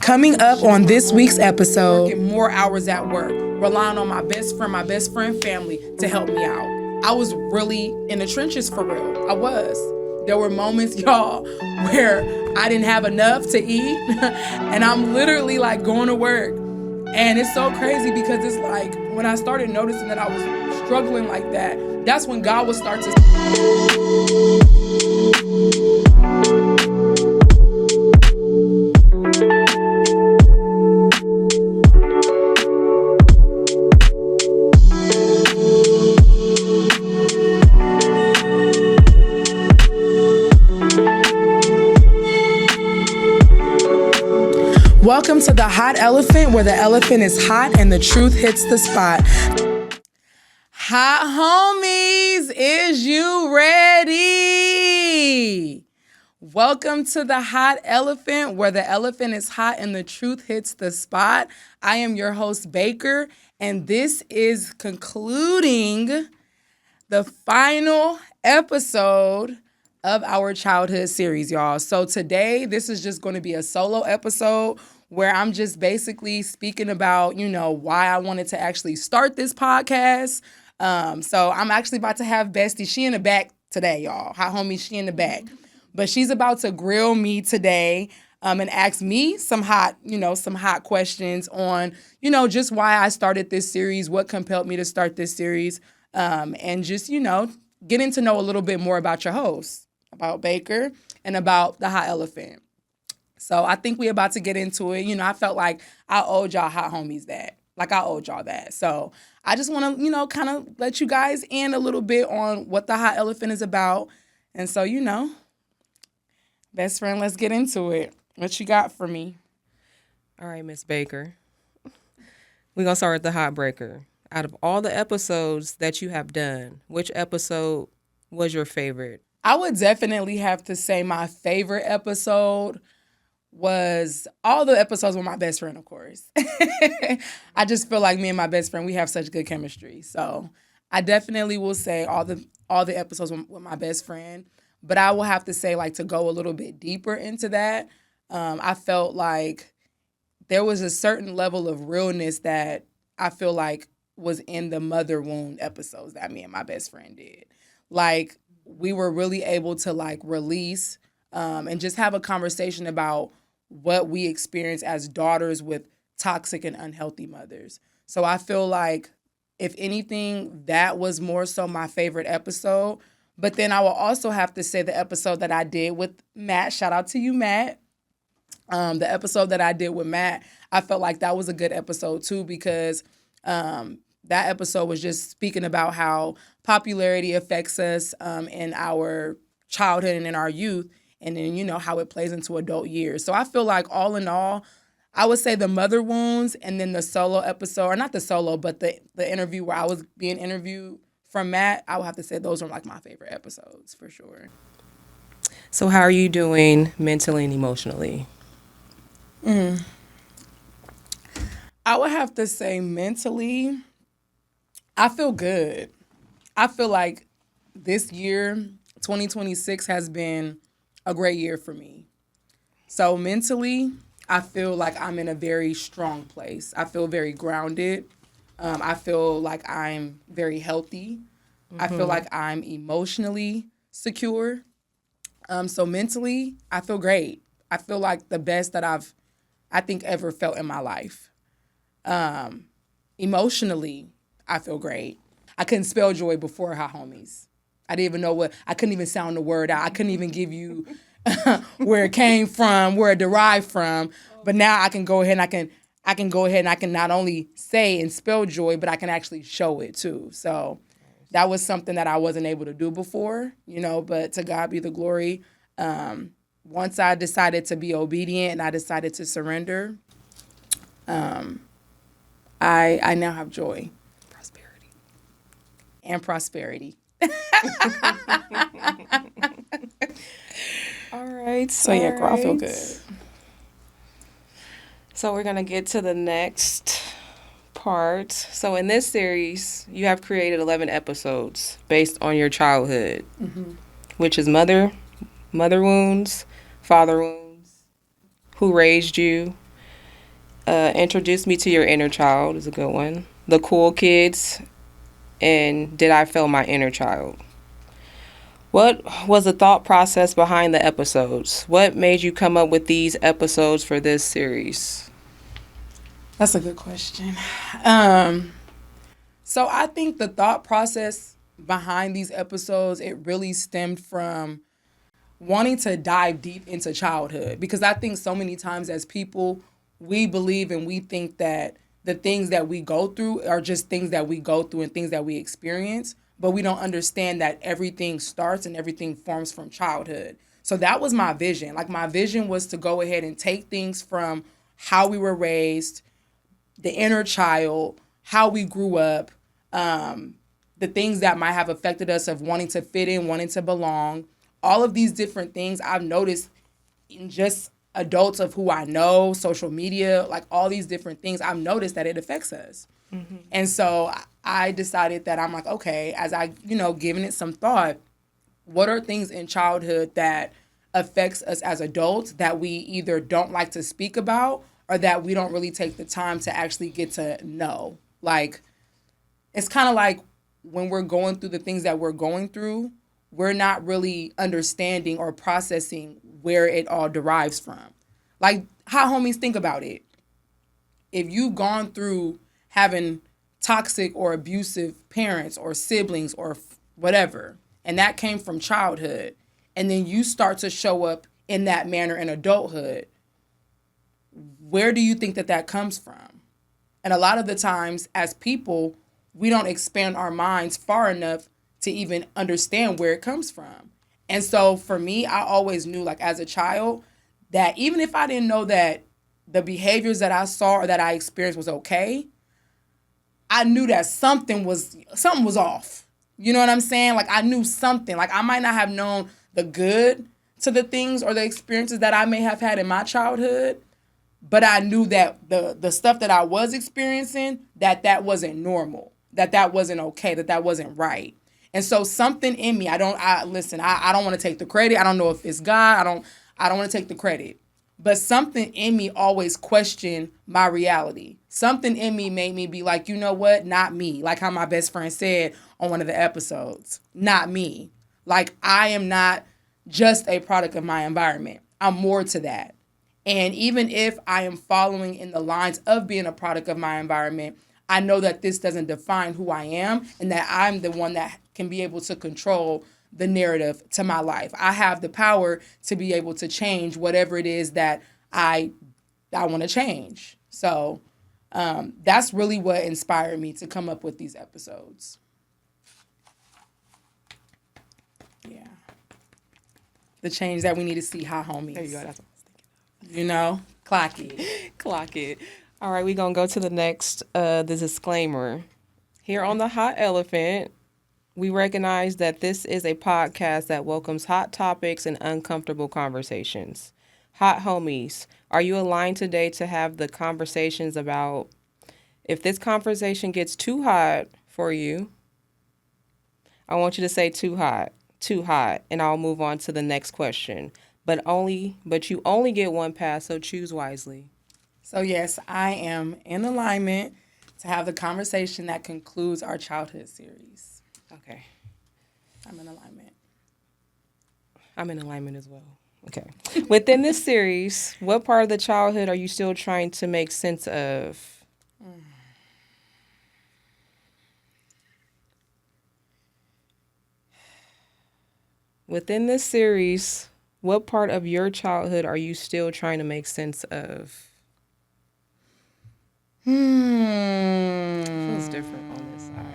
Coming up on this week's episode, working more hours at work, relying on my best friend family to help me out. I was really in the trenches for real. I was. There were moments, y'all, where I didn't have enough to eat and I'm literally like going to work. And it's so crazy because it's like when I started noticing that I was struggling like that, that's when God would start to... Welcome to the Hot Elephant, where the elephant is hot and the truth hits the spot. Hot homies, is you ready? Welcome to the Hot Elephant, where the elephant is hot and the truth hits the spot. I am your host, Baker, and this is concluding the final episode of our childhood series, y'all. So today, this is just going to be a solo episode where I'm just basically speaking about, why I wanted to actually start this podcast. So I'm actually about to have Bestie. She in the back today, y'all. Hot homie, she in the back. But she's about to grill me today and ask me some hot questions on, just why I started this series, what compelled me to start this series, and just, getting to know a little bit more about your host, about Baker, and about the Hot Elephant. So I think we're about to get into it. I felt like I owed y'all hot homies that. Like I owed y'all that. So I just want to, kind of let you guys in a little bit on what the Hot Elephant is about. And so, best friend, let's get into it. What you got for me? All right, Miss Baker. We're going to start with the Hot Breaker. Out of all the episodes that you have done, which episode was your favorite? I would definitely have to say my favorite episode was all the episodes with my best friend, of course. I just feel like me and my best friend, we have such good chemistry. So I definitely will say all the episodes with my best friend. But I will have to say, like, to go a little bit deeper into that, I felt like there was a certain level of realness that I feel like was in the mother wound episodes that me and my best friend did. Like, we were really able to, like, release and just have a conversation about what we experience as daughters with toxic and unhealthy mothers. So I feel like, if anything, that was more so my favorite episode. But then I will also have to say the episode that I did with Matt. Shout out to you, Matt. The episode that I did with Matt, I felt like that was a good episode too, because that episode was just speaking about how popularity affects us in our childhood and in our youth, and then, how it plays into adult years. So I feel like all in all, I would say the mother wounds and then the solo episode, or not the solo, but the interview where I was being interviewed from Matt, I would have to say those are like my favorite episodes for sure. So how are you doing mentally and emotionally? I would have to say mentally, I feel good. I feel like this year, 2026, has been a great year for me. So mentally, I feel like I'm in a very strong place. I feel very grounded. I feel like I'm very healthy. Mm-hmm. I feel like I'm emotionally secure. So mentally, I feel great. I feel like the best that I've ever felt in my life. Emotionally, I feel great. I couldn't spell joy before Hot Homies. I didn't even know I couldn't even sound the word out. I couldn't even give you where it came from, where it derived from. But now I can go ahead and I can go ahead and I can not only say and spell joy, but I can actually show it too. So that was something that I wasn't able to do before, but to God be the glory. Once I decided to be obedient and I decided to surrender, I now have joy. Prosperity. All right. So yeah, girl, I feel good. So we're going to get to the next part. So in this series, you have created 11 episodes based on your childhood, which is mother wounds, father wounds, who raised you, Introduce Me to Your Inner Child is a good one. The Cool Kids and Did I Fail My Inner Child? What was the thought process behind the episodes? What made you come up with these episodes for this series? That's a good question. So I think the thought process behind these episodes, it really stemmed from wanting to dive deep into childhood, because I think so many times as people, we believe and we think that the things that we go through are just things that we go through and things that we experience, but we don't understand that everything starts and everything forms from childhood. So that was my vision. Like, my vision was to go ahead and take things from how we were raised, the inner child, how we grew up, the things that might have affected us of wanting to fit in, wanting to belong, all of these different things I've noticed in just adults of who I know, social media, like all these different things, I've noticed that it affects us. And so I decided that I'm like, okay, as I, giving it some thought, what are things in childhood that affects us as adults that we either don't like to speak about or that we don't really take the time to actually get to know? Like, it's kind of like when we're going through the things that we're going through, we're not really understanding or processing where it all derives from. Like, how homies think about it. If you've gone through having toxic or abusive parents or siblings or whatever, and that came from childhood, and then you start to show up in that manner in adulthood, where do you think that that comes from? And a lot of the times as people, we don't expand our minds far enough to even understand where it comes from. And so for me, I always knew, like, as a child, that even if I didn't know that the behaviors that I saw or that I experienced was okay, I knew that something was off. You know what I'm saying? Like, I knew something. Like, I might not have known the good to the things or the experiences that I may have had in my childhood, but I knew that the stuff that I was experiencing, that wasn't normal, that wasn't okay, that wasn't right. And so something in me, I don't want to take the credit. I don't know if it's God. I don't want to take the credit. But something in me always questioned my reality. Something in me made me be like, you know what? Not me. Like how my best friend said on one of the episodes, not me. Like, I am not just a product of my environment. I'm more to that. And even if I am following in the lines of being a product of my environment, I know that this doesn't define who I am and that I'm the one that can be able to control the narrative to my life. I have the power to be able to change whatever it is that I want to change. So that's really what inspired me to come up with these episodes. Yeah. The change that we need to see, how homies. There you go. That's what I was thinking. You know, clock it. Clock it. All right, we're going to go to the next, the disclaimer. Here on The Hot Elephant, we recognize that this is a podcast that welcomes hot topics and uncomfortable conversations. Hot homies, are you aligned today to have the conversations about if this conversation gets too hot for you? I want you to say too hot, and I'll move on to the next question. But you only get one pass, so choose wisely. So yes, I am in alignment to have the conversation that concludes our childhood series. Okay. I'm in alignment. I'm in alignment as well. Okay. Within this series, what part of the childhood are you still trying to make sense of? Within this series, what part of your childhood are you still trying to make sense of? Feels different on this side.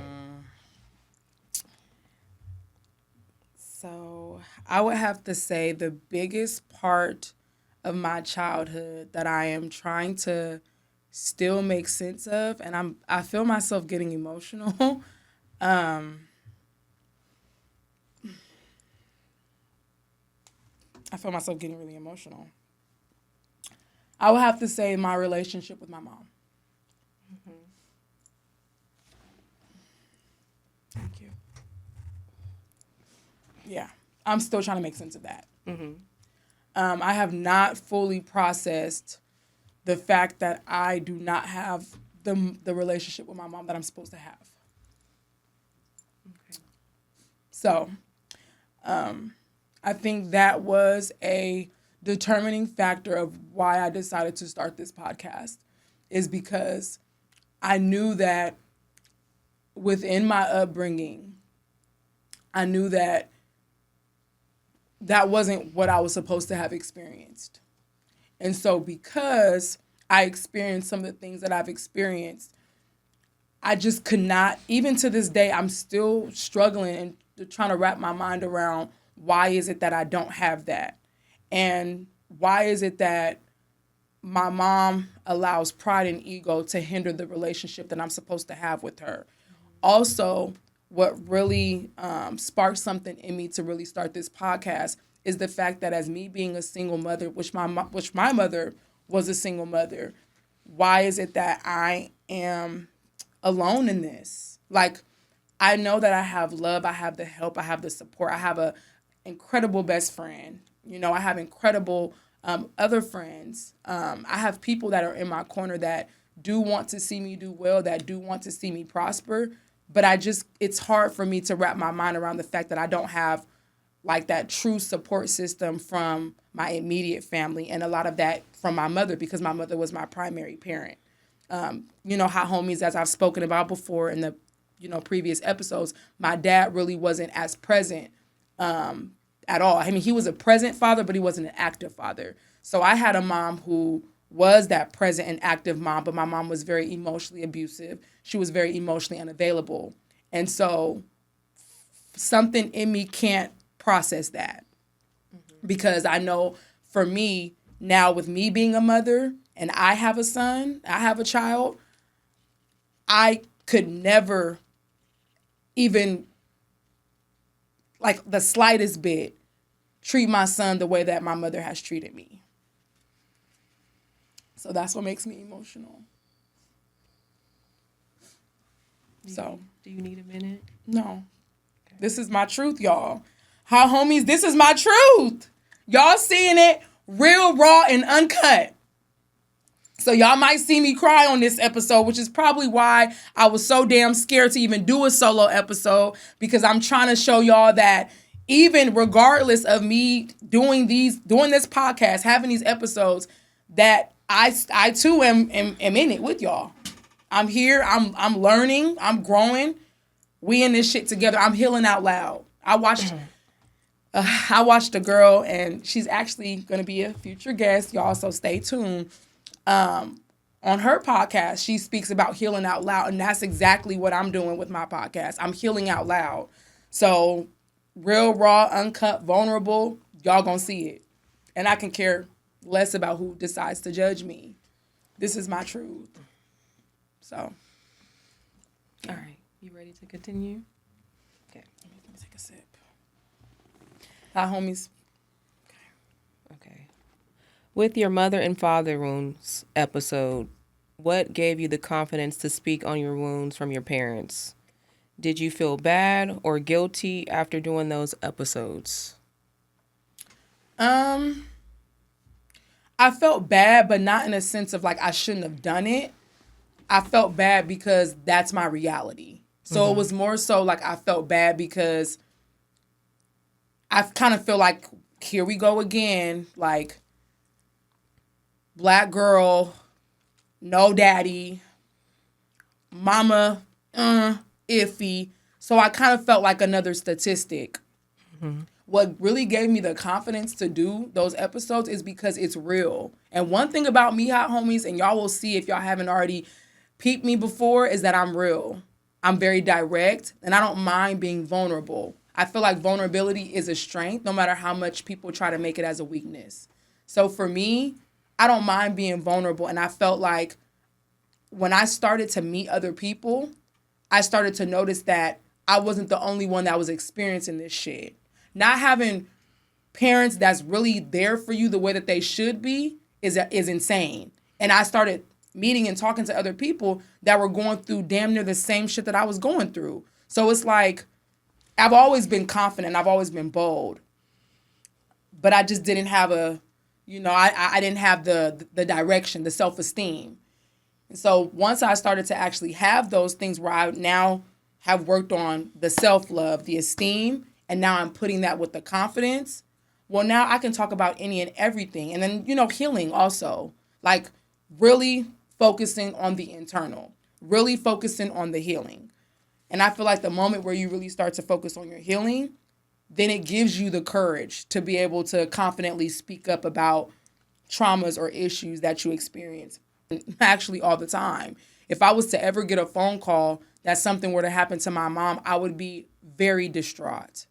So I would have to say the biggest part of my childhood that I am trying to still make sense of, and I feel myself getting emotional. I feel myself getting really emotional. I would have to say my relationship with my mom. Thank you. Yeah, I'm still trying to make sense of that. I have not fully processed the fact that I do not have the relationship with my mom that I'm supposed to have. Okay. So, I think that was a determining factor of why I decided to start this podcast, is because I knew that within my upbringing, I knew that that wasn't what I was supposed to have experienced. And so because I experienced some of the things that I've experienced, I just could not, even to this day, I'm still struggling and trying to wrap my mind around why is it that I don't have that? And why is it that my mom allows pride and ego to hinder the relationship that I'm supposed to have with her? Also, what really sparked something in me to really start this podcast is the fact that as me being a single mother, which my mother was a single mother, why is it that I am alone in this? Like, I know that I have love, I have the help, I have the support, I have a incredible best friend. You know, I have incredible other friends. I have people that are in my corner that do want to see me do well, that do want to see me prosper. But it's hard for me to wrap my mind around the fact that I don't have like that true support system from my immediate family, and a lot of that from my mother, because my mother was my primary parent. You know, Hot Homies, as I've spoken about before in the, previous episodes, my dad really wasn't as present at all. I mean, he was a present father, but he wasn't an active father. So I had a mom who was that present and active mom, but my mom was very emotionally abusive. She was very emotionally unavailable. And so something in me can't process that, because I know for me now, with me being a mother and I have a son, I have a child, I could never even like the slightest bit treat my son the way that my mother has treated me. So that's what makes me emotional. Do you need a minute? No. Okay. This is my truth, y'all. Hot Homies, this is my truth. Y'all seeing it real, raw, and uncut. So y'all might see me cry on this episode, which is probably why I was so damn scared to even do a solo episode, because I'm trying to show y'all that even regardless of me doing this podcast, having these episodes, that I too am in it with y'all. I'm here. I'm learning. I'm growing. We in this shit together. I'm healing out loud. I watched a girl, and she's actually going to be a future guest, y'all, so stay tuned. On her podcast, she speaks about healing out loud, and that's exactly what I'm doing with my podcast. I'm healing out loud. So real, raw, uncut, vulnerable, y'all gonna see it. And I can care less about who decides to judge me. This is my truth. So. All right. You ready to continue? Okay. Let me take a sip. Hi, homies. Okay. With your mother and father wounds episode, what gave you the confidence to speak on your wounds from your parents? Did you feel bad or guilty after doing those episodes? I felt bad, but not in a sense of like I shouldn't have done it. I felt bad because that's my reality. So It was more so like I felt bad because I kind of feel like, here we go again, like black girl, no daddy, mama, iffy. So I kind of felt like another statistic. What really gave me the confidence to do those episodes is because it's real. And one thing about me, Hot Homies, and y'all will see if y'all haven't already peeped me before, is that I'm real. I'm very direct, and I don't mind being vulnerable. I feel like vulnerability is a strength, no matter how much people try to make it as a weakness. So for me, I don't mind being vulnerable. And I felt like when I started to meet other people, I started to notice that I wasn't the only one that was experiencing this shit. Not having parents that's really there for you the way that they should be is insane. And I started meeting and talking to other people that were going through damn near the same shit that I was going through. So it's like, I've always been confident. I've always been bold. But I just didn't have I didn't have the direction, the self-esteem. And so once I started to actually have those things where I now have worked on the self-love, the esteem, and now I'm putting that with the confidence, well, now I can talk about any and everything. And then, healing also, like really focusing on the internal, really focusing on the healing. And I feel like the moment where you really start to focus on your healing, then it gives you the courage to be able to confidently speak up about traumas or issues that you experience actually all the time. If I was to ever get a phone call that something were to happen to my mom, I would be very distraught.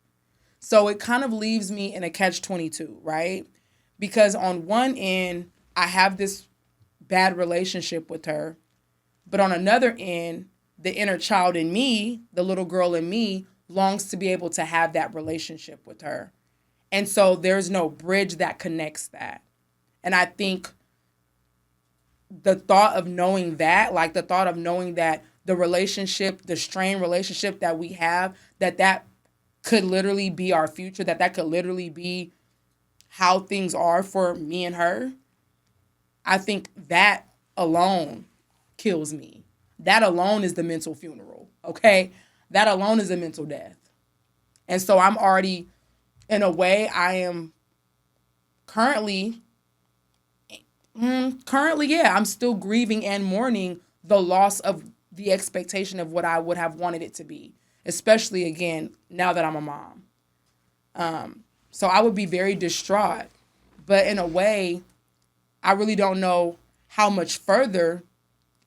So it kind of leaves me in a catch-22, right? Because on one end, I have this bad relationship with her, but on another end, the inner child in me, the little girl in me, longs to be able to have that relationship with her. And so there's no bridge that connects that. And I think the thought of knowing that, like the thought of knowing that the relationship, the strained relationship that we have, that could literally be our future, that could literally be how things are for me and her, I think that alone kills me. That alone is the mental funeral, okay? That alone is a mental death. And so I'm already, in a way, I am currently, yeah, I'm still grieving and mourning the loss of the expectation of what I would have wanted it to be, especially, again, now that I'm a mom. So I would be very distraught. But in a way, I really don't know how much further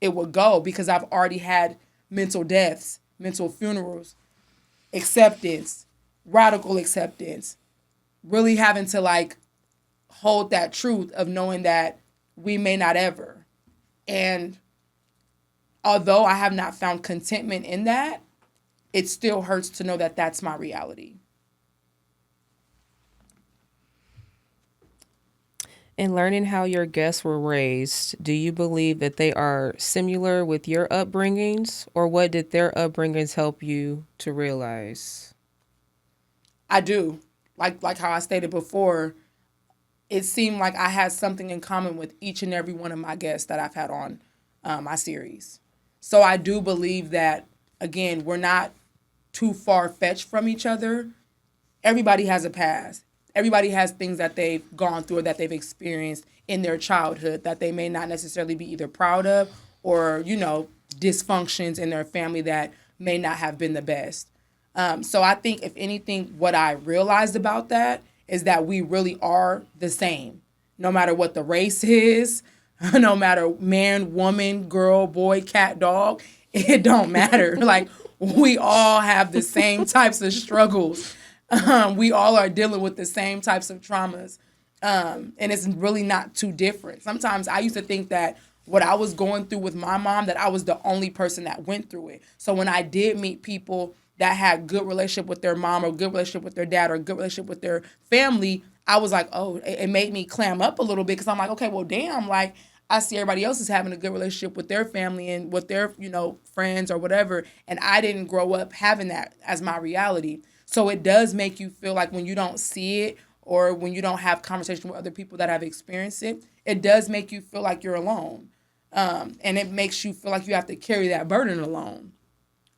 it would go because I've already had mental deaths, mental funerals, acceptance, radical acceptance, really having to like hold that truth of knowing that we may not ever. And although I have not found contentment in that, it still hurts to know that that's my reality. In learning how your guests were raised, do you believe that they are similar with your upbringings, or what did their upbringings help you to realize? I do. Like how I stated before, it seemed like I had something in common with each and every one of my guests that I've had on my series. So I do believe that, again, we're not too far fetched from each other. Everybody has a past. Everybody has things that they've gone through or that they've experienced in their childhood that they may not necessarily be either proud of or, dysfunctions in their family that may not have been the best. So I think, if anything, what I realized about that is that we really are the same, no matter what the race is, no matter man, woman, girl, boy, cat, dog, it don't matter. Like, we all have the same types of struggles. We all are dealing with the same types of traumas. And it's really not too different. Sometimes I used to think that what I was going through with my mom, that I was the only person that went through it. So when I did meet people that had good relationship with their mom or good relationship with their dad or good relationship with their family, I was like, oh, it made me clam up a little bit because I'm like, okay, well, damn, like I see everybody else is having a good relationship with their family and with their, friends or whatever. And I didn't grow up having that as my reality. So it does make you feel like when you don't see it or when you don't have conversation with other people that have experienced it, it does make you feel like you're alone. And it makes you feel like you have to carry that burden alone.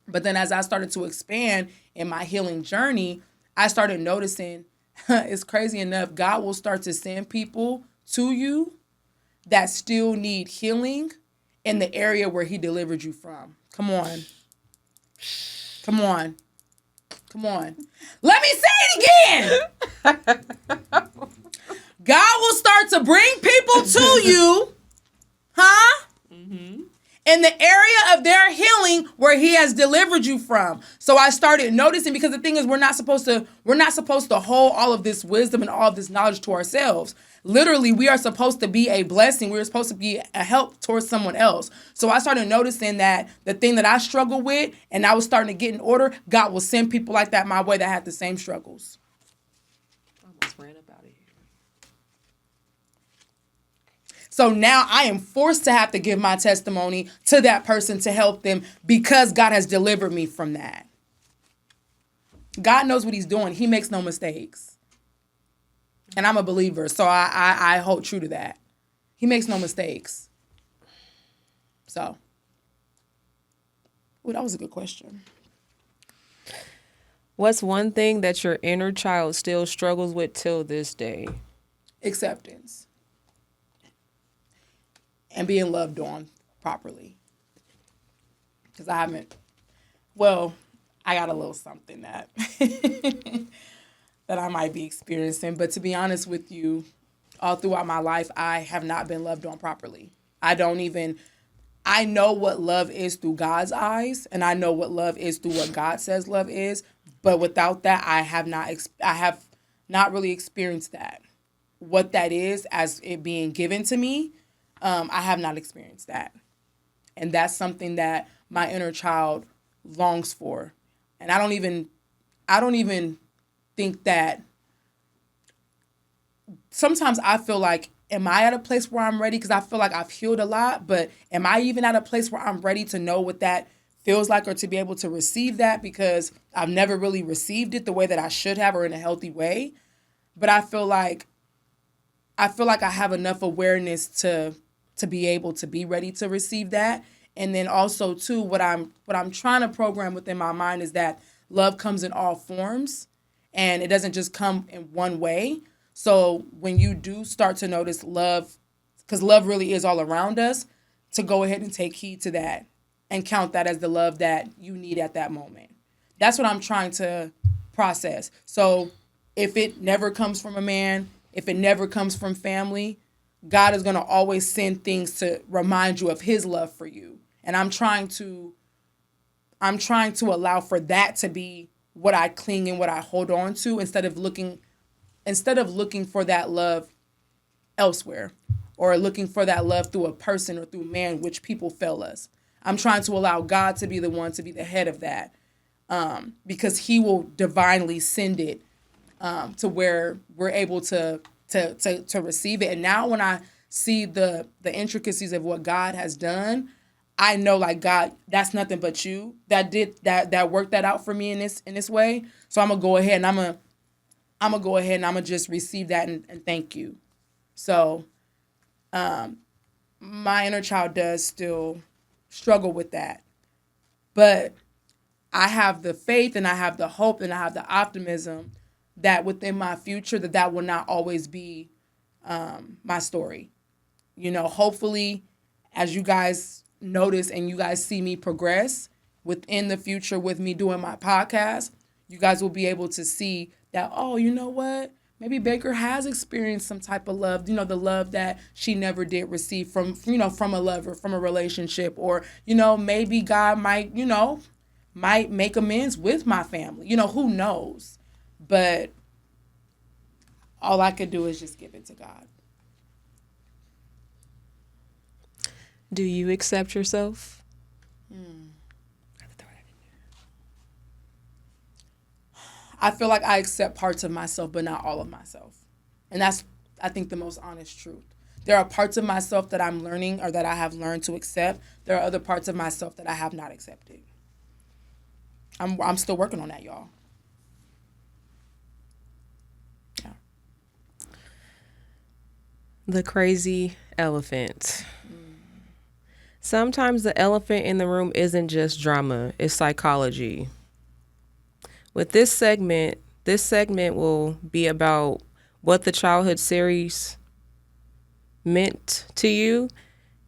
But then as I started to expand in my healing journey, I started noticing, it's crazy enough, God will start to send people to you that still need healing in the area where he delivered you from. Come on. Come on. Come on. Let me say it again. God will start to bring people to you, huh? Mm-hmm. In the area of their healing where he has delivered you from. So I started noticing, because the thing is, we're not supposed to hold all of this wisdom and all of this knowledge to ourselves. Literally, we are supposed to be a blessing. We're supposed to be a help towards someone else. So I started noticing that the thing that I struggle with and I was starting to get in order, God will send people like that my way that had the same struggles. I almost ran up out of here. So now I am forced to have to give my testimony to that person to help them because God has delivered me from that. God knows what he's doing. He makes no mistakes. And I'm a believer, so I hold true to that. He makes no mistakes. So, well, that was a good question. What's one thing that your inner child still struggles with till this day? Acceptance. And being loved on properly. Because I haven't, well, I got a little something that that I might be experiencing. But to be honest with you, all throughout my life, I have not been loved on properly. I know what love is through God's eyes, and I know what love is through what God says love is. But without that, I have not really experienced that. What that is as it being given to me, I have not experienced that. And that's something that my inner child longs for. And I don't even think that sometimes I feel like, am I at a place where I'm ready? Because I feel like I've healed a lot, but am I even at a place where I'm ready to know what that feels like or to be able to receive that? Because I've never really received it the way that I should have or in a healthy way. But I feel like I have enough awareness to be able to be ready to receive that. And then also too, what I'm trying to program within my mind is that love comes in all forms and it doesn't just come in one way. So when you do start to notice love, because love really is all around us, to go ahead and take heed to that and count that as the love that you need at that moment. That's what I'm trying to process. So if it never comes from a man, if it never comes from family, God is going to always send things to remind you of his love for you. And I'm trying to allow for that to be what I cling and what I hold on to instead of looking for that love elsewhere or looking for that love through a person or through man, which people fail us. I'm trying to allow God to be the one to be the head of that because he will divinely send it to where we're able to receive it. And now when I see the intricacies of what God has done, I know like God, that's nothing but you that worked that out for me in this way. So I'm gonna go ahead and I'm gonna just receive that and thank you. So my inner child does still struggle with that. But I have the faith and I have the hope and I have the optimism that within my future that will not always be my story. You know, hopefully as you guys notice and you guys see me progress within the future with me doing my podcast, you guys will be able to see that, oh, you know what? Maybe Baker has experienced some type of love, you know, the love that she never did receive from a lover, from a relationship, or, you know, maybe God might make amends with my family. You know, who knows? But all I could do is just give it to God. Do you accept yourself? I feel like I accept parts of myself, but not all of myself. And that's, I think, the most honest truth. There are parts of myself that I'm learning or that I have learned to accept. There are other parts of myself that I have not accepted. I'm still working on that, y'all. Yeah. The crazy elephant. Sometimes the elephant in the room isn't just drama, it's psychology. With this segment will be about what the childhood series meant to you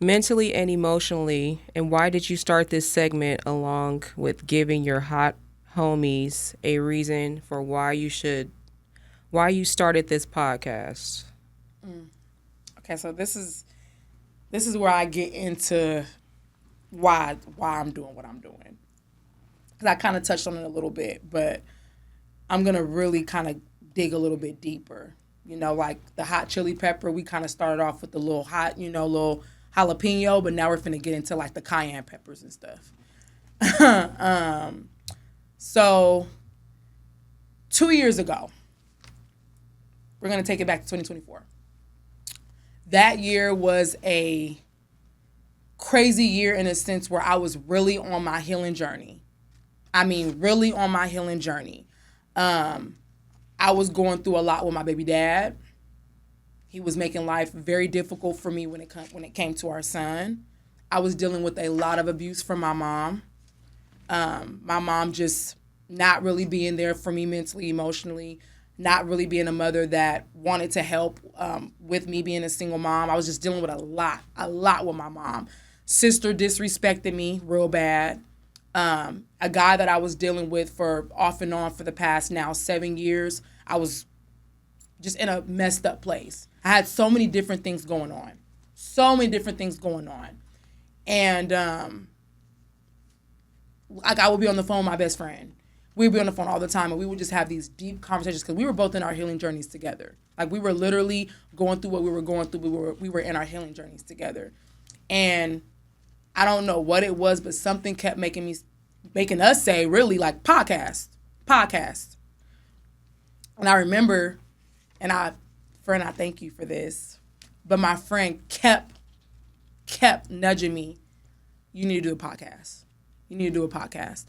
mentally and emotionally, and why did you start this segment along with giving your hot homies a reason for why you started this podcast. Okay, so this is where I get into why I'm doing what I'm doing. Because I kind of touched on it a little bit, but I'm going to really kind of dig a little bit deeper. You know, like the hot chili pepper, we kind of started off with the little hot, little jalapeno, but now we're finna get into like the cayenne peppers and stuff. So 2 years ago, we're going to take it back to 2024. That year was a crazy year in a sense where I was really on my healing journey. I mean, really on my healing journey. I was going through a lot with my baby dad. He was making life very difficult for me when it came to our son. I was dealing with a lot of abuse from my mom. My mom just not really being there for me mentally, emotionally, not really being a mother that wanted to help with me being a single mom. I was just dealing with a lot with my mom. Sister disrespected me real bad. A guy that I was dealing with for off and on for the past now 7 years, I was just in a messed up place. I had so many different things going on. And like I would be on the phone with my best friend. We'd be on the phone all the time, and we would just have these deep conversations because we were both in our healing journeys together. Like we were literally going through what we were going through. We were in our healing journeys together. And I don't know what it was, but something kept making us say, really, like, podcast. And I remember, friend, I thank you for this, but my friend kept nudging me, you need to do a podcast.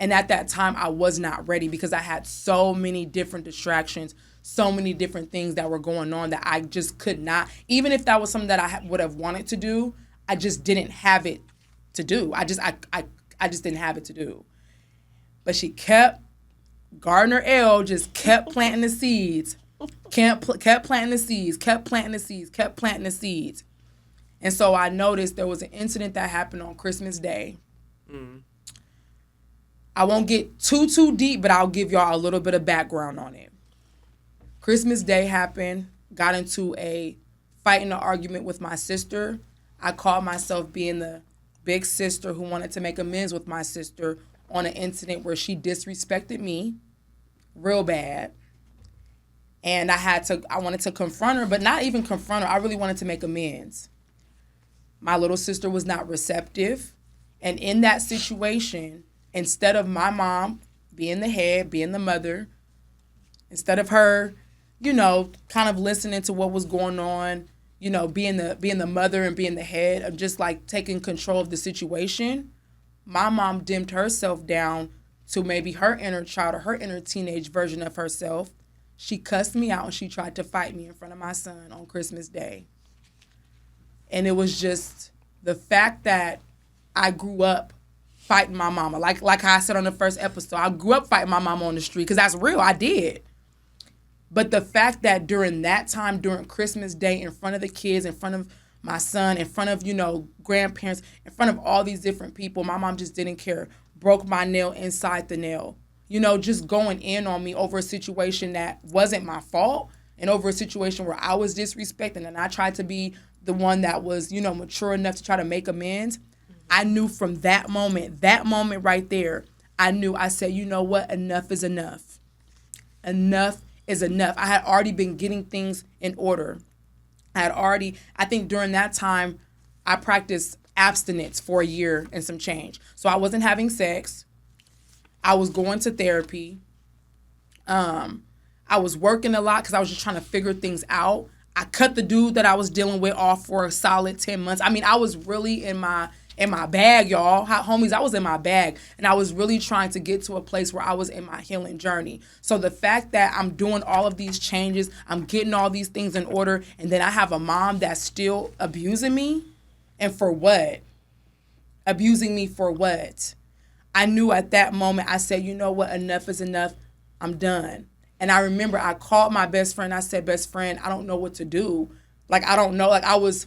And at that time, I was not ready because I had so many different distractions, so many different things that were going on that I just could not, even if that was something that I would have wanted to do, I just didn't have it to do. I just didn't have it to do. But she Gardner L just kept planting the seeds, kept planting the seeds. And so I noticed there was an incident that happened on Christmas Day. Mm. I won't get too deep, but I'll give y'all a little bit of background on it. Christmas Day happened, got into a fight and an argument with my sister. I called myself being the big sister who wanted to make amends with my sister on an incident where she disrespected me real bad. And I wanted to confront her, but not even confront her. I really wanted to make amends. My little sister was not receptive. And in that situation, instead of my mom being the head, being the mother, instead of her, kind of listening to what was going on, being the mother and being the head of just like taking control of the situation, my mom dimmed herself down to maybe her inner child or her inner teenage version of herself. She cussed me out and she tried to fight me in front of my son on Christmas Day. And it was just the fact that I grew up fighting my mama. Like I said on the first episode, I grew up fighting my mama on the street because that's real. I did. But the fact that during that time, during Christmas Day, in front of the kids, in front of my son, in front of, grandparents, in front of all these different people, my mom just didn't care. Broke my nail inside the nail. Just going in on me over a situation that wasn't my fault and over a situation where I was disrespected and I tried to be the one that was, mature enough to try to make amends. I knew from that moment right there, I said, you know what? Enough is enough. Enough is enough. I had already been getting things in order. I think during that time, I practiced abstinence for a year and some change. So I wasn't having sex. I was going to therapy. I was working a lot because I was just trying to figure things out. I cut the dude that I was dealing with off for a solid 10 months. I mean, I was really in my bag, y'all. Homies, I was in my bag. And I was really trying to get to a place where I was in my healing journey. So the fact that I'm doing all of these changes, I'm getting all these things in order, and then I have a mom that's still abusing me, and for what? Abusing me for what? I knew at that moment, I said, you know what? Enough is enough. I'm done. And I remember I called my best friend. I said, best friend, I don't know what to do. Like, I don't know. Like, I was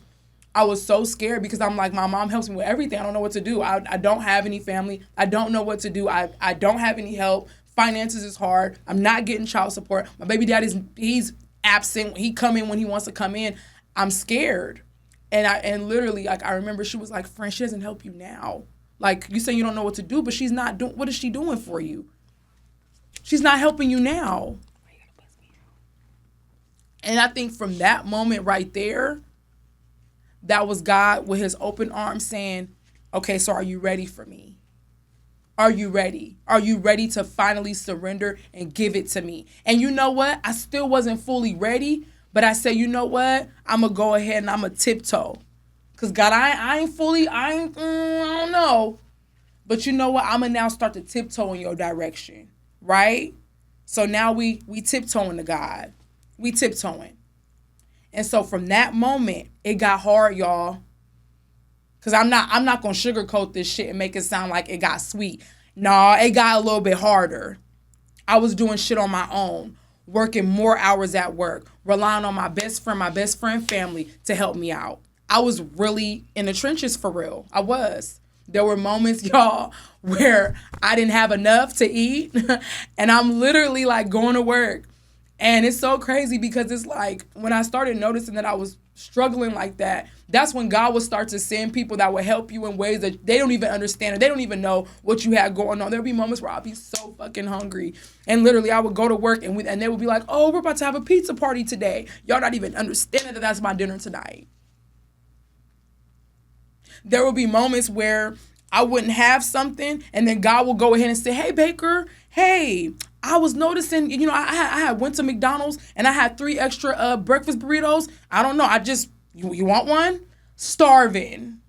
so scared because I'm like, my mom helps me with everything. I don't know what to do. I don't have any family. I don't know what to do. I don't have any help. Finances is hard. I'm not getting child support. My baby dad he's absent. He come in when he wants to come in. I'm scared. And literally, like, I remember she was like, friend, she doesn't help you now. Like, you say you don't know what to do, but she's not doing, what is she doing for you? She's not helping you now. And I think from that moment right there, that was God with his open arms saying, okay, so are you ready for me? Are you ready? Are you ready to finally surrender and give it to me? And you know what? I still wasn't fully ready, but I said, you know what? I'm going to go ahead and I'm going to tiptoe. Because God, I don't know. But you know what? I'm going to now start to tiptoe in your direction, right? So now we tiptoeing to God. We tiptoeing. And so from that moment, it got hard, y'all. Cause I'm not gonna sugarcoat this shit and make it sound like it got sweet. No, it got a little bit harder. I was doing shit on my own, working more hours at work, relying on my best friend family to help me out. I was really in the trenches for real. I was. There were moments, y'all, where I didn't have enough to eat and I'm literally like going to work. And it's so crazy because it's like when I started noticing that I was struggling like that, that's when God would start to send people that would help you in ways that they don't even understand or they don't even know what you had going on. There'll be moments where I'll be so fucking hungry. And literally I would go to work and they would be like, oh, we're about to have a pizza party today. Y'all not even understanding that that's my dinner tonight. There will be moments where I wouldn't have something and then God will go ahead and say, hey, Baker, hey, I was noticing, you know, I had went to McDonald's and I had 3 extra breakfast burritos. I don't know. You want one? Starving.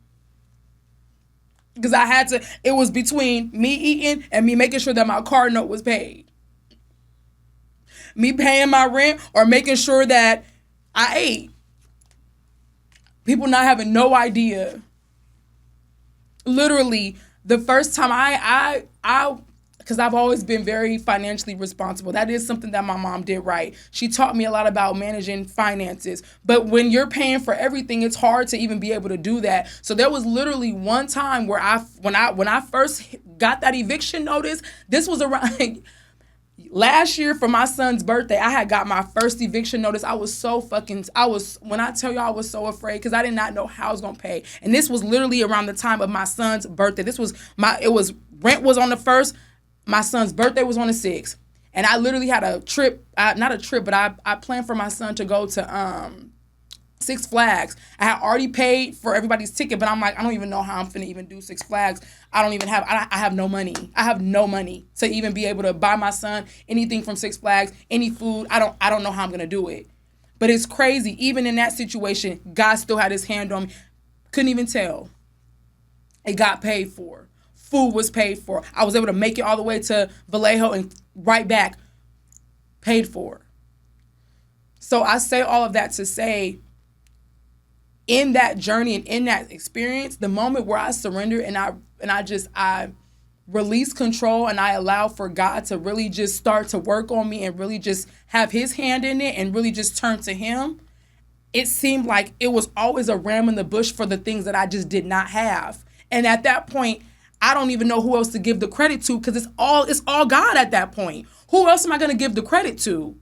Because I had to, it was between me eating and me making sure that my car note was paid. Me paying my rent or making sure that I ate. People not having no idea. Literally, the first time I because I've always been very financially responsible. That is something that my mom did right. She taught me a lot about managing finances. But when you're paying for everything, it's hard to even be able to do that. So there was literally one time where when I first got that eviction notice, this was around last year for my son's birthday. I had got my first eviction notice. I was when I tell you I was so afraid because I did not know how I was going to pay. And this was literally around the time of my son's birthday. Rent was on the 1st. My son's birthday was on the 6th. And I literally had a trip, not a trip, but I planned for my son to go to Six Flags. I had already paid for everybody's ticket, but I'm like, I don't even know how I'm finna even do Six Flags. I have no money. I have no money to even be able to buy my son anything from Six Flags, any food. I don't know how I'm gonna do it. But it's crazy. Even in that situation, God still had his hand on me. Couldn't even tell. It got paid for. Food was paid for. I was able to make it all the way to Vallejo and right back, paid for. So I say all of that to say, in that journey and in that experience, the moment where I surrender and I release control and I allow for God to really just start to work on me and really just have his hand in it and really just turn to him, it seemed like it was always a ram in the bush for the things that I just did not have. And at that point, I don't even know who else to give the credit to because it's all God at that point. Who else am I going to give the credit to?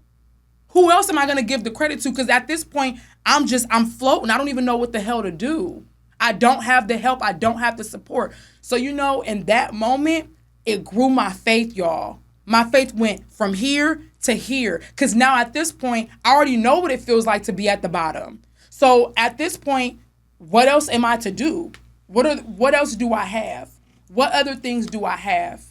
Who else am I going to give the credit to? Because at this point, I'm floating. I don't even know what the hell to do. I don't have the help. I don't have the support. So, in that moment, it grew my faith, y'all. My faith went from here to here. Because now at this point, I already know what it feels like to be at the bottom. So at this point, what else am I to do? What else do I have? What other things do I have?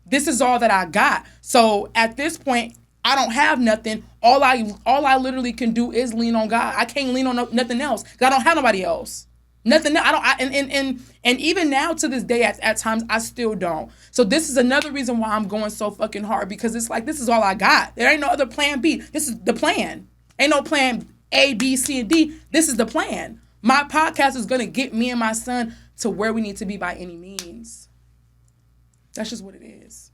This is all that I got. So at this point, I don't have nothing. All I literally can do is lean on God. I can't lean on nothing else because I don't have nobody else. Nothing. And even now to this day, at times I still don't. So this is another reason why I'm going so fucking hard because it's like this is all I got. There ain't no other plan B. This is the plan. Ain't no plan A, B, C, and D. This is the plan. My podcast is gonna get me and my son to where we need to be by any means. That's just what it is.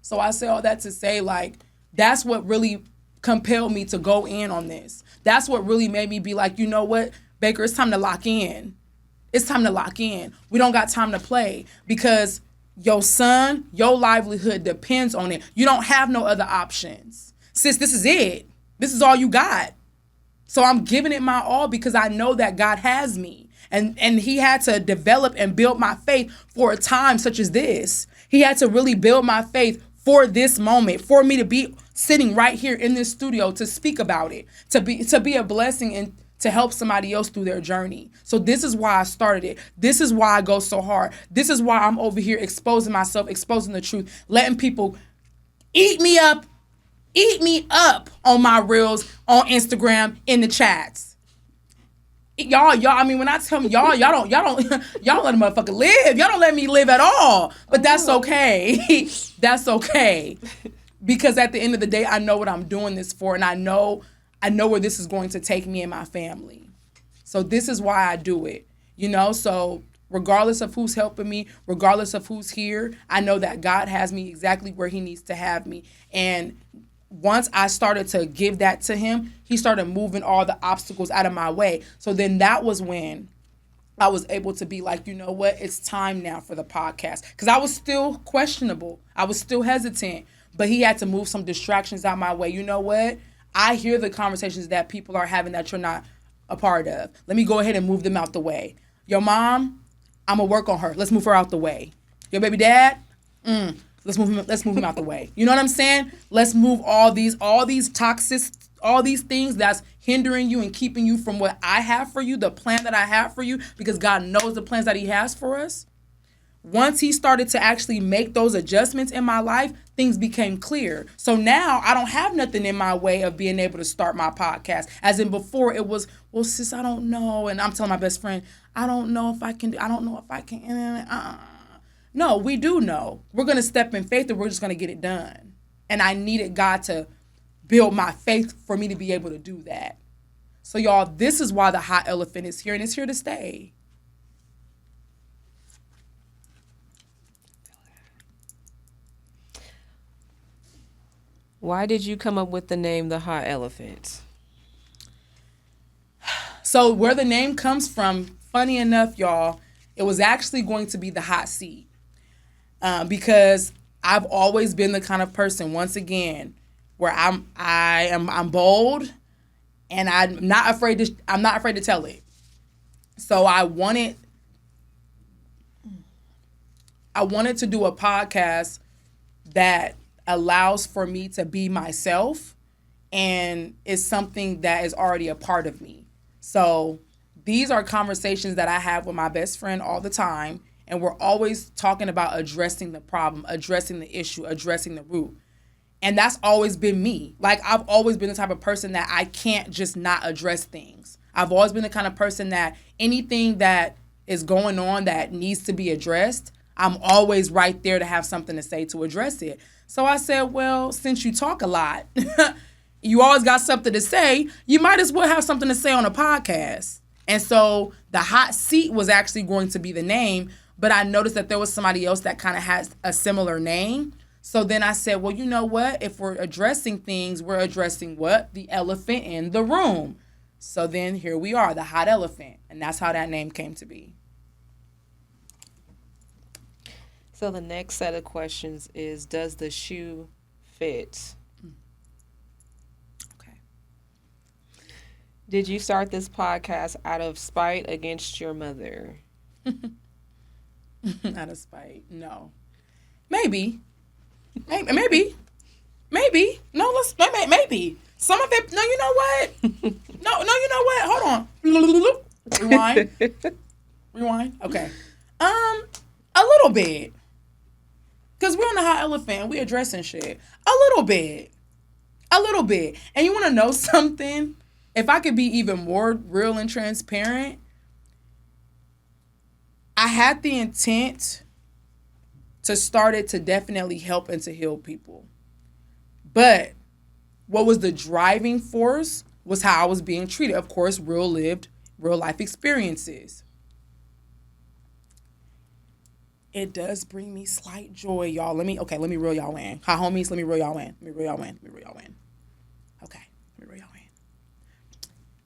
So I say all that to say, like, that's what really compelled me to go in on this. That's what really made me be like, you know what, Baker, it's time to lock in. It's time to lock in. We don't got time to play because your son, your livelihood depends on it. You don't have no other options. Sis, this is it. This is all you got. So I'm giving it my all because I know that God has me. And he had to develop and build my faith for a time such as this. He had to really build my faith for this moment, for me to be sitting right here in this studio to speak about it, to be a blessing and to help somebody else through their journey. So this is why I started it. This is why I go so hard. This is why I'm over here exposing myself, exposing the truth, letting people eat me up on my reels, on Instagram, in the chats. Y'all, I mean, when I tell me y'all don't let a motherfucker live. Y'all don't let me live at all. But that's okay. That's okay. Because at the end of the day, I know what I'm doing this for. And I know I know where this is going to take me and my family. So this is why I do it. So regardless of who's helping me, regardless of who's here, I know that God has me exactly where he needs to have me. And once I started to give that to him, he started moving all the obstacles out of my way. So then that was when I was able to be like, you know what, it's time now for the podcast. Because I was still questionable. I was still hesitant. But he had to move some distractions out my way. You know what? I hear the conversations that people are having that you're not a part of. Let me go ahead and move them out the way. Your mom, I'm going to work on her. Let's move her out the way. Your baby dad, let's move him out the way. You know what I'm saying? Let's move all these toxic, all these things that's hindering you and keeping you from what I have for you, the plan that I have for you, because God knows the plans that he has for us. Once he started to actually make those adjustments in my life, things became clear. So now I don't have nothing in my way of being able to start my podcast. As in before, it was, well, sis, I don't know. And I'm telling my best friend, I don't know if I can. No, we do know. We're going to step in faith and we're just going to get it done. And I needed God to build my faith for me to be able to do that. So y'all, this is why the hot elephant is here, and it's here to stay. Why did you come up with the name The Hot Elephant? So where the name comes from, funny enough, y'all, it was actually going to be the hot seat. Because I've always been the kind of person, once again, where I'm bold and I'm not afraid to tell it. So I wanted to do a podcast that allows for me to be myself and is something that is already a part of me. So these are conversations that I have with my best friend all the time, and we're always talking about addressing the problem, addressing the issue, addressing the root. And that's always been me. Like, I've always been the type of person that I can't just not address things. I've always been the kind of person that anything that is going on that needs to be addressed, I'm always right there to have something to say to address it. So I said, well, since you talk a lot, you always got something to say, you might as well have something to say on a podcast. And so the hot seat was actually going to be the name, but I noticed that there was somebody else that kind of has a similar name. So then I said, well, you know what? If we're addressing things, we're addressing what? The elephant in the room. So then here we are, the hot elephant. And that's how that name came to be. So the next set of questions is, does the shoe fit? Okay. Did you start this podcast out of spite against your mother? Out of spite, no. Maybe. Maybe. No, maybe. Some of it, no, you know what? No, you know what? Hold on. Rewind. Okay. A little bit. Because we're on the hot elephant and we addressing shit. A little bit. And you want to know something? If I could be even more real and transparent, I had the intent to start it to definitely help and to heal people. But what was the driving force was how I was being treated. Of course, real life experiences. It does bring me slight joy, y'all. Let me reel y'all in. Hi, homies, let me reel y'all in. Okay, let me reel y'all in.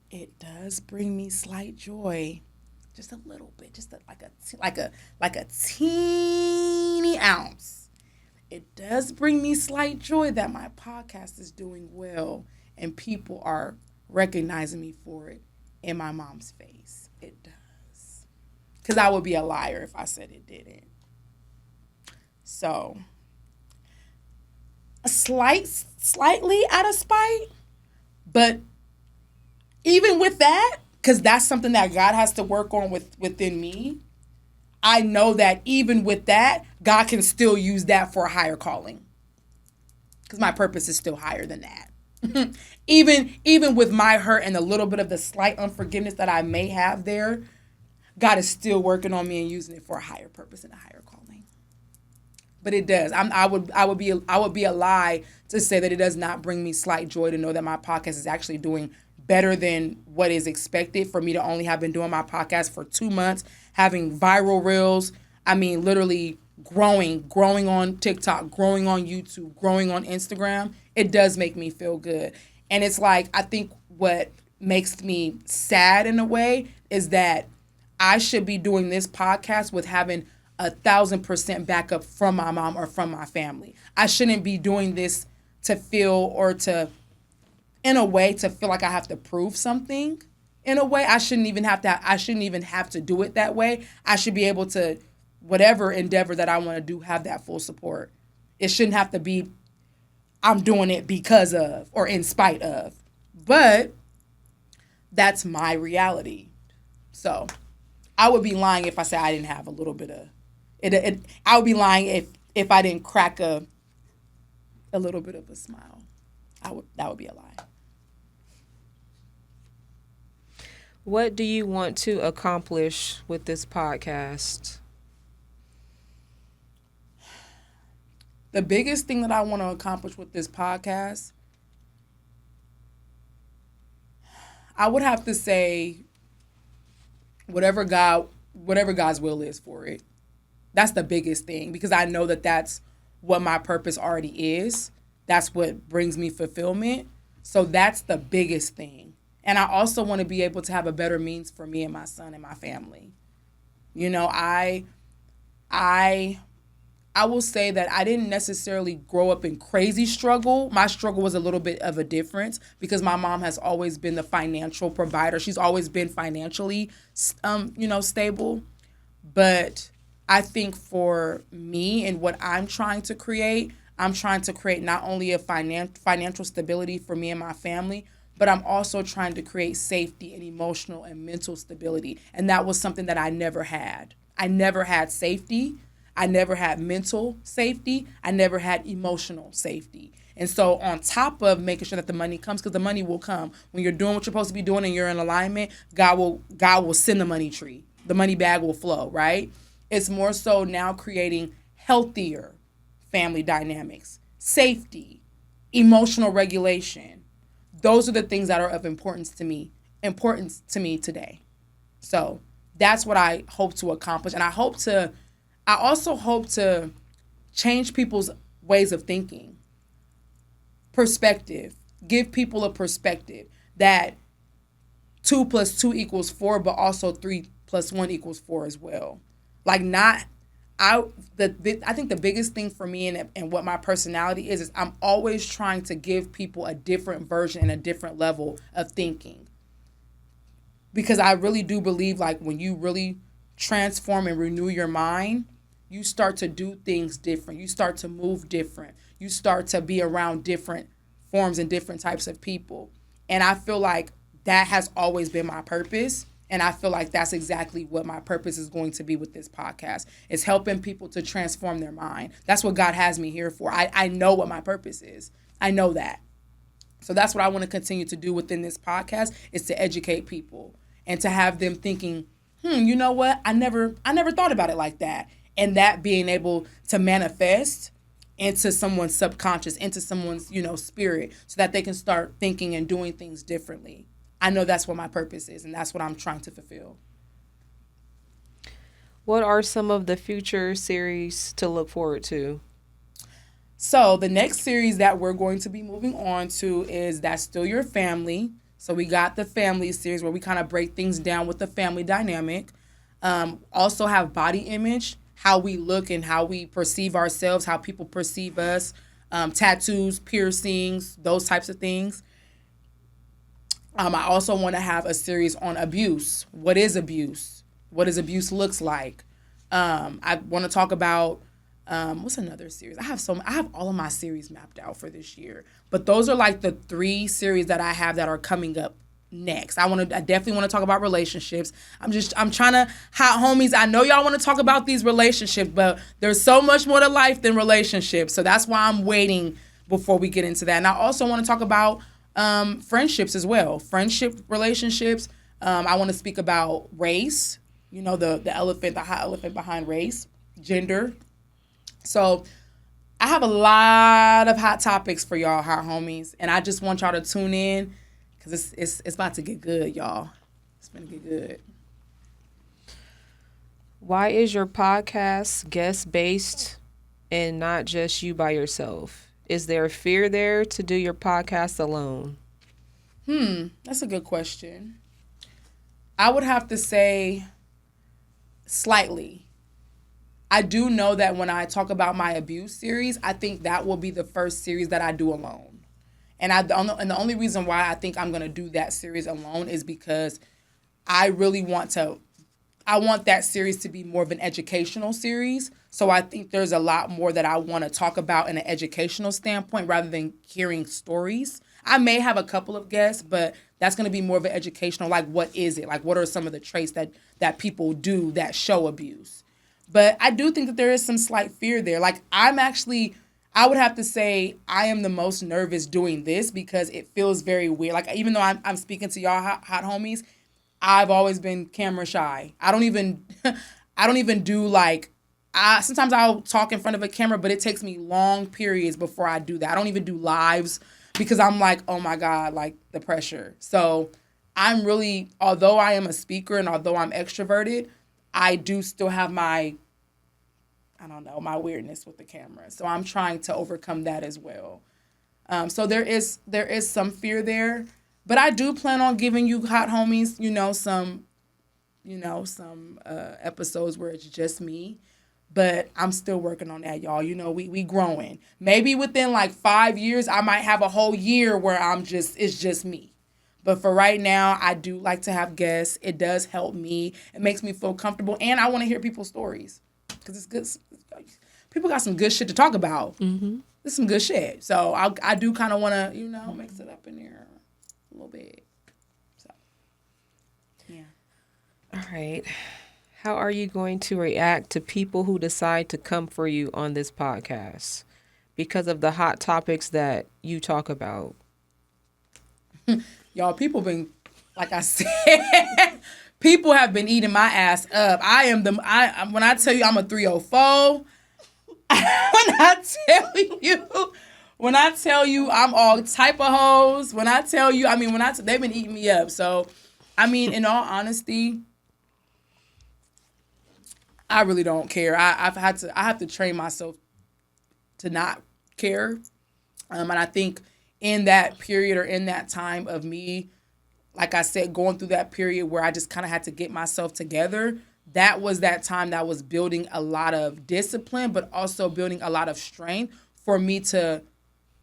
It does bring me slight joy. Just a little bit, just like a teeny ounce. It does bring me slight joy that my podcast is doing well and people are recognizing me for it in my mom's face. It does. Because I would be a liar if I said it didn't. So, slightly out of spite, but even with that, because that's something that God has to work on within me, I know that even with that, God can still use that for a higher calling. Because my purpose is still higher than that. even with my hurt and a little bit of the slight unforgiveness that I may have there, God is still working on me and using it for a higher purpose and a higher calling. But it does. I would be a lie to say that it does not bring me slight joy to know that my podcast is actually doing better than what is expected for me to only have been doing my podcast for 2 months, having viral reels. I mean, literally growing on TikTok, growing on YouTube, growing on Instagram. It does make me feel good. And it's like, I think what makes me sad in a way is that I should be doing this podcast with having 1,000% backup from my mom or from my family. I shouldn't be doing this to feel or to, in a way, to feel like I have to prove something. In a way, I shouldn't even have to do it that way. I should be able to, whatever endeavor that I want to do, have that full support. It shouldn't have to be, I'm doing it because of or in spite of. But that's my reality. So I would be lying if I said I didn't have a little bit of it. I would be lying if I didn't crack a little bit of a smile. That would be a lie. What do you want to accomplish with this podcast? The biggest thing that I want to accomplish with this podcast, I would have to say whatever God's will is for it. That's the biggest thing, because I know that that's what my purpose already is. That's what brings me fulfillment. So that's the biggest thing. And I also want to be able to have a better means for me and my son and my family. You know, I will say that I didn't necessarily grow up in crazy struggle. My struggle was a little bit of a difference because my mom has always been the financial provider. She's always been financially, stable. But I think for me and what I'm trying to create not only a financial stability for me and my family, but I'm also trying to create safety and emotional and mental stability. And that was something that I never had. I never had safety. I never had mental safety. I never had emotional safety. And so on top of making sure that the money comes, because the money will come. When you're doing what you're supposed to be doing and you're in alignment, God will send the money tree. The money bag will flow, right? It's more so now creating healthier family dynamics, safety, emotional regulation. Those are the things that are of importance to me today. So that's what I hope to accomplish. And I also hope to change people's ways of thinking. Perspective. Give people a perspective that 2 + 2 = 4, but also 3 + 1 = 4 as well. I think the biggest thing for me and what my personality is I'm always trying to give people a different version and a different level of thinking. Because I really do believe when you really transform and renew your mind, you start to do things different. You start to move different. You start to be around different forms and different types of people. And I feel like that has always been my purpose. And I feel like that's exactly what my purpose is going to be with this podcast. It's helping people to transform their mind. That's what God has me here for. I know what my purpose is. I know that. So that's what I want to continue to do within this podcast, is to educate people and to have them thinking, you know what? I never thought about it like that. And that being able to manifest into someone's subconscious, into someone's, spirit, so that they can start thinking and doing things differently. I know that's what my purpose is, and that's what I'm trying to fulfill. What are some of the future series to look forward to? So the next series that we're going to be moving on to is That's Still Your Family. So we got the family series where we kind of break things down with the family dynamic. Also have body image, how we look and how we perceive ourselves, how people perceive us, tattoos, piercings, those types of things. I also want to have a series on abuse. What is abuse? What does abuse looks like? I want to talk about what's another series? I have all of my series mapped out for this year, but those are the 3 series that I have that are coming up next. I definitely want to talk about relationships. I'm trying to, hot homies, I know y'all want to talk about these relationships, but there's so much more to life than relationships. So that's why I'm waiting before we get into that. And I also want to talk about friendships as well. Friendship relationships. I want to speak about race, the hot elephant behind race, gender, So I have a lot of hot topics for y'all, hot homies, and I just want y'all to tune in because it's about to get good, y'all. It's gonna get good. Why is your podcast guest based and not just you by yourself? Is there fear there to do your podcast alone? That's a good question. I would have to say slightly. I do know that when I talk about my abuse series, I think that will be the first series that I do alone. And the only reason why I think I'm going to do that series alone is because I really want that series to be more of an educational series. So I think there's a lot more that I want to talk about in an educational standpoint rather than hearing stories. I may have a couple of guests, but that's going to be more of an educational, like, what is it? Like, what are some of the traits that people do that show abuse? But I do think that there is some slight fear there. Like, I would have to say I am the most nervous doing this because it feels very weird. Like, even though I'm speaking to y'all hot homies, I've always been camera shy. I don't even do like, sometimes I'll talk in front of a camera, but it takes me long periods before I do that. I don't even do lives because I'm like, oh my God, like the pressure. So I'm really, although I am a speaker and although I'm extroverted, I do still have my weirdness with the camera. So I'm trying to overcome that as well. So there is some fear there. But I do plan on giving you hot homies, some episodes where it's just me. But I'm still working on that, y'all. We growing. Maybe within like 5 years, I might have a whole year where it's just me. But for right now, I do like to have guests. It does help me. It makes me feel comfortable. And I want to hear people's stories because it's good. People got some good shit to talk about. Mm-hmm. There's some good shit. So I do kind of want to, mix it up in there a little bit. So, yeah. All right. How are you going to react to people who decide to come for you on this podcast because of the hot topics that you talk about? Y'all, people been, like I said, people have been eating my ass up. When I tell you I'm a 304, when I tell you I'm all type of hoes, they've been eating me up. So, in all honesty, I really don't care. I have to train myself to not care. And I think in that period or in that time of me, like I said, going through that period where I just kind of had to get myself together, that was that time that was building a lot of discipline, but also building a lot of strength for me to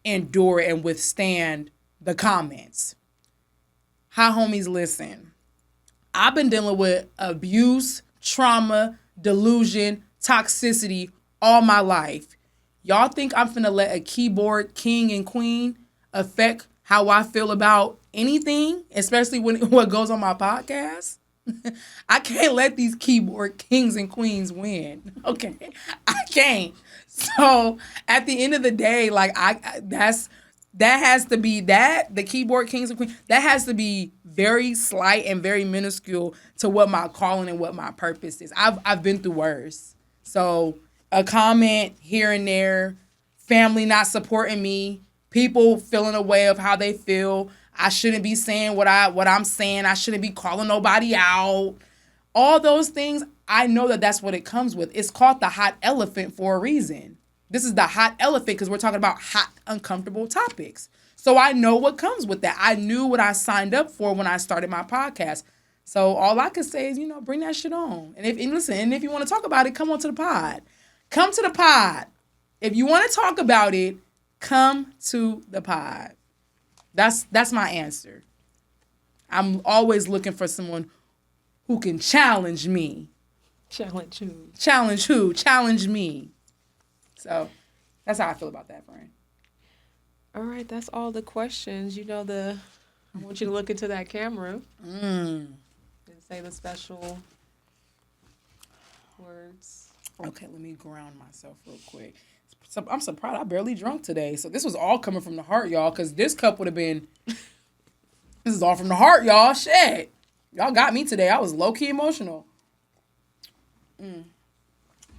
endure and withstand the comments. Hi, homies, listen. I've been dealing with abuse, trauma, delusion, toxicity all my life. Y'all think I'm finna let a keyboard king and queen affect how I feel about anything, especially what goes on my podcast? I can't let these keyboard kings and queens win. Okay, I can't. So at the end of the day, like that has to be the keyboard kings and queens. That has to be very slight and very minuscule to what my calling and what my purpose is. I've been through worse. So a comment here and there, family not supporting me, people feeling a way of how they feel. I shouldn't be saying what I'm saying. I shouldn't be calling nobody out. All those things, I know that's what it comes with. It's called the hot elephant for a reason. This is the hot elephant because we're talking about hot, uncomfortable topics. So I know what comes with that. I knew what I signed up for when I started my podcast. So all I can say is, bring that shit on. And if you want to talk about it, come on to the pod. Come to the pod. If you want to talk about it, come to the pod. That's my answer. I'm always looking for someone who can challenge me. Challenge who? Challenge who? Challenge me. So that's how I feel about that, friend. All right, that's all the questions. I want you to look into that camera and say the special words. Okay, let me ground myself real quick. So I'm surprised I barely drunk today. So this was all coming from the heart, y'all, because this cup would have been... This is all from the heart, y'all. Shit. Y'all got me today. I was low-key emotional.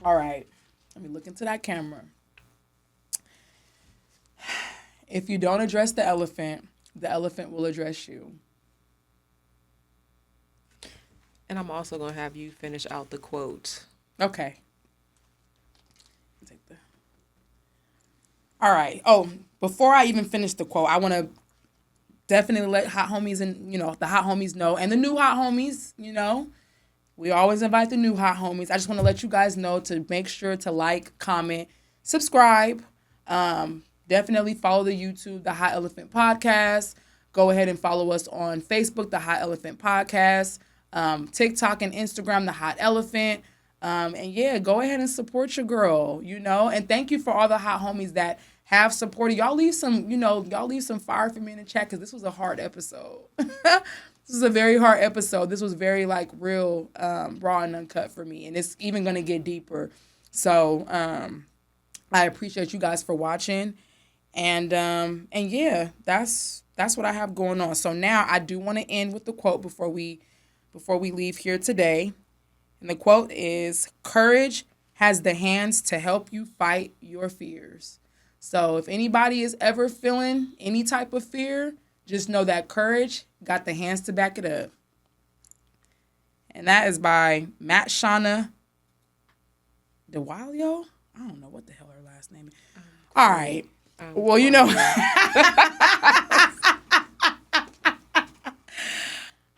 All right. Let me look into that camera. If you don't address the elephant will address you. And I'm also going to have you finish out the quote. Okay. All right. Oh, before I even finish the quote, I want to definitely let hot homies and, the hot homies know, and the new hot homies, we always invite the new hot homies. I just want to let you guys know to make sure to like, comment, subscribe. Definitely follow the YouTube, The Hot Elephant Podcast. Go ahead and follow us on Facebook, The Hot Elephant Podcast. TikTok and Instagram, The Hot Elephant. And yeah, go ahead and support your girl, and thank you for all the hot homies that have supported. Y'all leave some fire for me in the chat, because this was a hard episode. This is a very hard episode. This was very real raw and uncut for me, and it's even going to get deeper. So I appreciate you guys for watching, and yeah, that's what I have going on. So now I do want to end with the quote before we leave here today. And the quote is, "Courage has the hands to help you fight your fears." So if anybody is ever feeling any type of fear, just know that courage got the hands to back it up. And that is by Matt Shauna DeWalio. I don't know what the hell her last name is. All right. Well,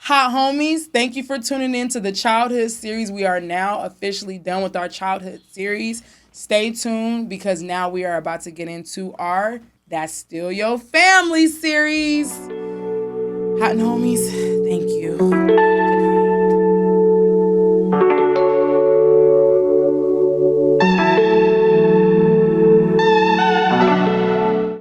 hot homies, thank you for tuning in to the childhood series. We are now officially done with our childhood series. Stay tuned, because now we are about to get into our That's Still Your Family series. Hot homies, thank you.